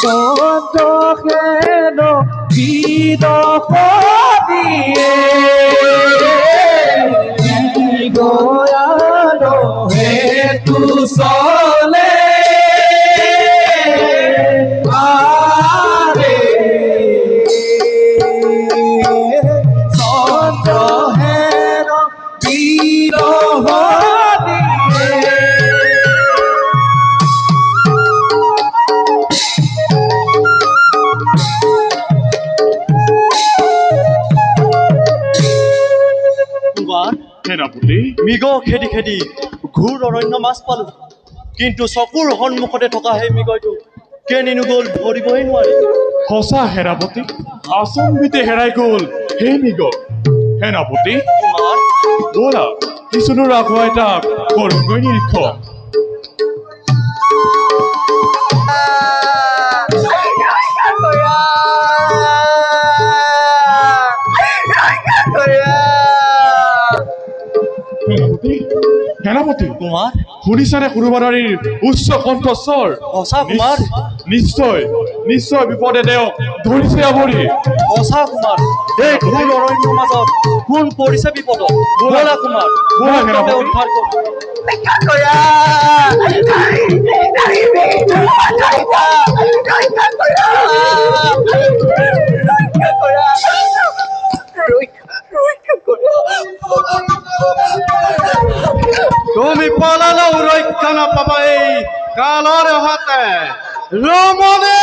চন্দ্ৰহেন বিৰহ দিয়ে দয়ালো হেতু চলে আৰে চন্দ্ৰহেন বিৰহ দিয়ে সেনাপতি মৃগ খেদি খেদি ঘূৰ অৰণ্য মাছ পালো কিন্তু চকুৰ সন্মুখতে থকা সেই মৃগটো কেনিনো গ'ল ধৰিবই নোৱাৰি সঁচা সেনাপতি আচম্বিতে হেৰাই গ'ল হে মৃগ সেনাপতি কুমাৰ ব'লা কিছুনো ৰাঘুৱাই তাক কৰোগৈ নিৰীক্ষণ সেনাপতি সেনাপতি কুমাৰ শুনিছানে সুৰবাৰীৰ উচ্চ কণ্ঠস্বৰ সঁচা কুমাৰ নিশ্চয় নিশ্চয় বিপদে তেওঁক ধৰিছে আৱৰি সঁচা কুমাৰ এই ঘূৰ অৰণ্যৰ মাজত কোন পৰিছে বিপদত ব'লা কুমাৰ ব'লা মুহূৰ্ততে সেনাপতি। উদ্ধাৰ কৰোঁ তুমি পলালেও ৰক্ষা নাপাবা এই কালৰ হাতে ৰমণে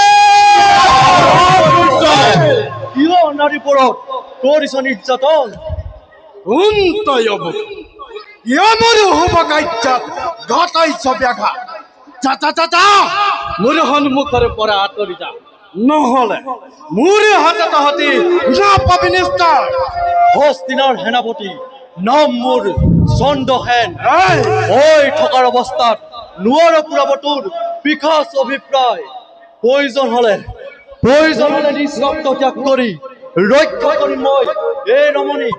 কিয় নাৰী পৰত কৰিছ নিৰ্যাতন মোৰ শুভ কাৰ্যত ঘটাইছ ব্যাঘাত মোৰ সন্মুখৰ পৰা আঁতৰি যা নহ'লে মোৰ হাতে তহঁতি নাপাবি নিশ্চয় হস্তিনাৰ সেনাপতি নাম মোৰ চন্দ্ৰসেন হৈ থকাৰ অৱস্থাত নোৱাৰ পুৰাব তোৰ পিখাচ অভিপ্ৰায় প্ৰয়োজন হলে নিজ ৰক্ত ত্যাগ কৰি ৰক্ষা কৰিম মই এই ৰমণী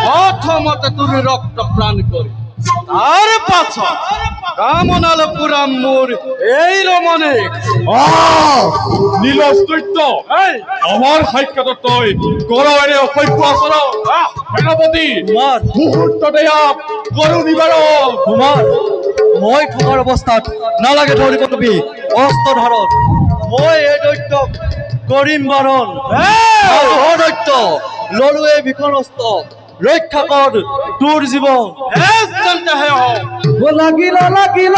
প্ৰথমতে তুমি ৰক্ত প্ৰাণ কৰি তাৰ পাছত কামনালে পুৰাম মোৰ এই ৰমণে নীলজ দৈত্য আমাৰ সাক্ষাতত তই গৌৰৱেৰে অসভ্য আচৰণ সেনাপতি কুমাৰ মুহূৰ্ততে ইয়াক গৰু নিবাৰণ কুমাৰ মই থকাৰ অৱস্থাত নালাগে ধৰিব তুমি অস্ত্ৰ ধাৰণ মই এই দৈত্যক কৰিম বাৰণ দৈত্য ললো এই ভীষণ অস্ত্ৰ ৰক্ষা কৰ তোৰ জীৱন লাগিল লাগিল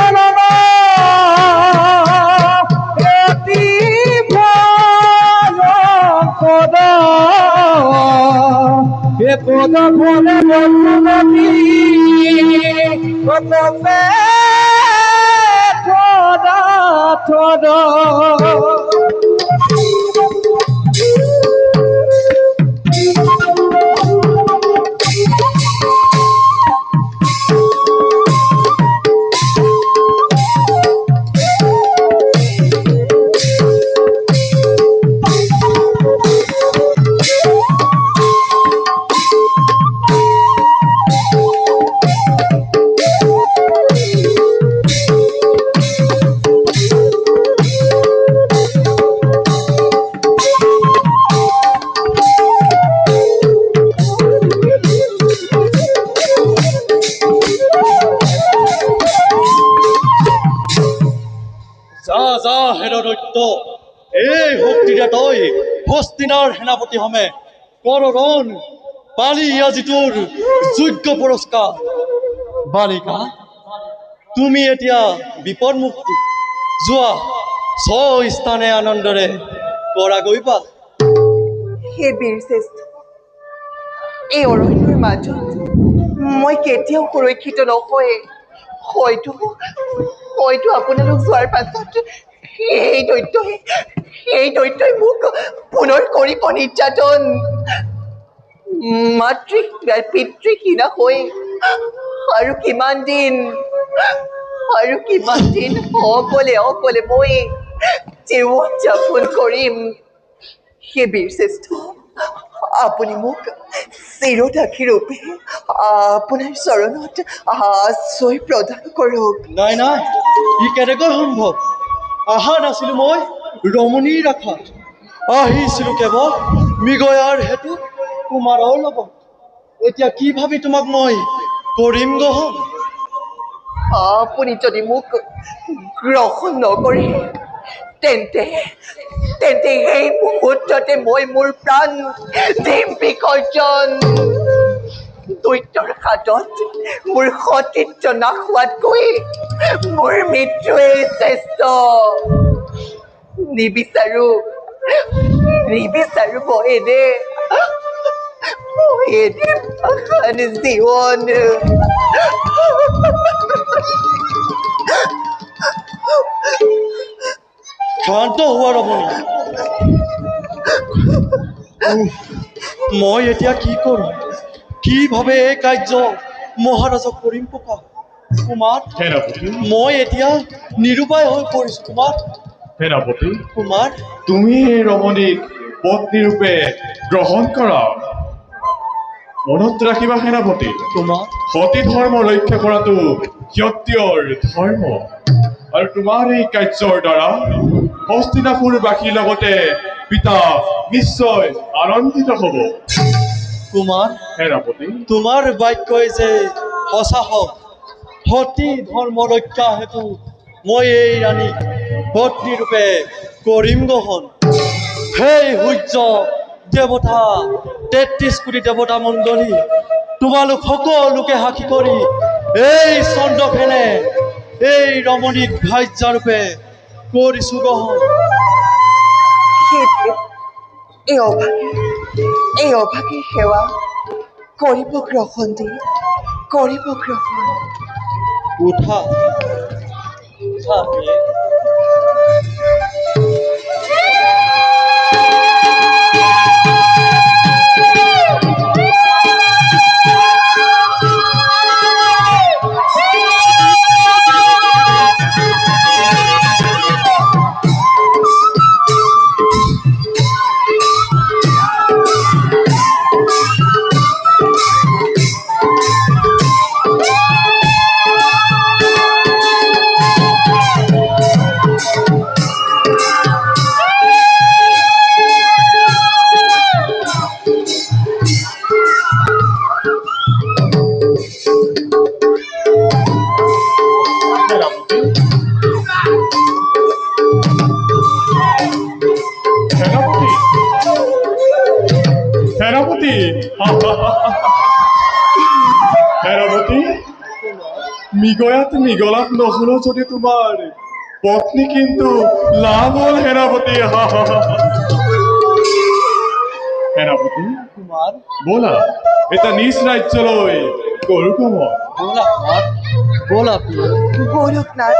অতি ভয়ংকৰ এ পদ ফলে বন্ধুমতী প্ৰথমে থদ যা হেৰ দৈত্য এই শক্তিৰে তই হস্তিনাৰ সেনাপতি হমে কৰণ পালি আজি তোৰ যোগ্য পুৰস্কাৰ বালিকা তুমি এতিয়া বিপদ মুক্তি যোৱা স্থানে আনন্দৰে কৰা গৈ পা হে বীৰ শ্ৰেষ্ঠ এই অৰণ্যৰ মাজত মই কেতিয়াও সুৰক্ষিত নহয় হয়তো আপোনালোক যোৱাৰ পাছত সেই দৈত্যই মোক পুনৰ কৰিব নিৰ্যাতন পিতৃহীনা হৈ আৰু কিমান দিন অকলে মই জীৱন যাপন কৰিম হে বীৰ শ্ৰেষ্ঠ আপুনি মোক চিৰদাসী ৰূপে আপোনাৰ চৰণত আশ্ৰয় প্ৰদান কৰক নাই ই কেনেকৈ সম্ভৱ অহা নাছিলো মই ৰমণীৰ আশাত, আহিছিলো কেৱল মৃগয়াৰ হেতু কুমাৰৰ লগত। এতিয়া কি ভাবি তোমাক মই কৰিম গ্ৰহণ? আপুনি যদি মোক গ্ৰহণ নকৰে তেন্তে তেন্তে সেই মুহূৰ্ততে মই মোৰ প্ৰাণ দিম বিসৰ্জন। দৈত্যৰ হাতত মোৰ সতীত্ব নাশ হোৱাতকৈ মোৰ মৃত্যুৱেই শ্ৰেষ্ঠ। নিবিচাৰো নিবিচাৰো মই এনে মহান জীৱন। শান্ত হোৱা ৰমণী। মই এতিয়া কি কৰিম? কি ভাবে এই কাৰ্য মহাৰাজক কৰিম প্ৰকাশ? কুমাৰ, সেনাপতি মই এতিয়া নিৰুপায় হৈ পৰিছো কুমাৰ। সেনাপতি কুমাৰ, তুমি এই ৰমণীক পত্নী ৰূপে গ্ৰহণ কৰা। মনত ৰাখিবা সেনাপতি, কুমাৰ, সতী ধৰ্ম ৰক্ষা কৰাটো ক্ষত্ৰিয়ৰ ধৰ্ম। আৰু তোমাৰ এই কাৰ্যৰ দ্বাৰা হস্তিনাপুৰবাসীৰ লগতে পিতা নিশ্চয় আনন্দিত হ'ব। কুমাৰ, সেনাপতি তোমাৰ বাক্যই যে সঁচা হওক। সতী ধৰ্ম ৰক্ষা হেতু মই এই ৰাণীক পত্নী ৰূপে কৰিম গ্ৰহণ। সেই সূৰ্য দেৱতা, ৩৩ কোটি দেৱতা মণ্ডলী, তোমালোক সকলোকে সাক্ষী কৰি এই চন্দ্ৰসেনে এই ৰমণীক ভাৰ্যা ৰূপে কৰিছো গ্ৰহণ। এই অভাগী সেৱা কৰিব গ্ৰহণ দি কৰিব গ্ৰহণ। উঠা উঠা প্ৰিয়ে। সেনাপতি সেনাপতি সেনাপতি মৃগয়াত মৃগলাভ নহল যদি তোমাৰ পত্নী কিন্তু লাভ হল সেনাপতি। সেনাপতি কুমাৰ, ব'লা এটা নিজ ৰাজ্যলৈ গৰু গমন। ব'লা কুমাৰ, ব'লা প্ৰিয়ে। গোলকনাথ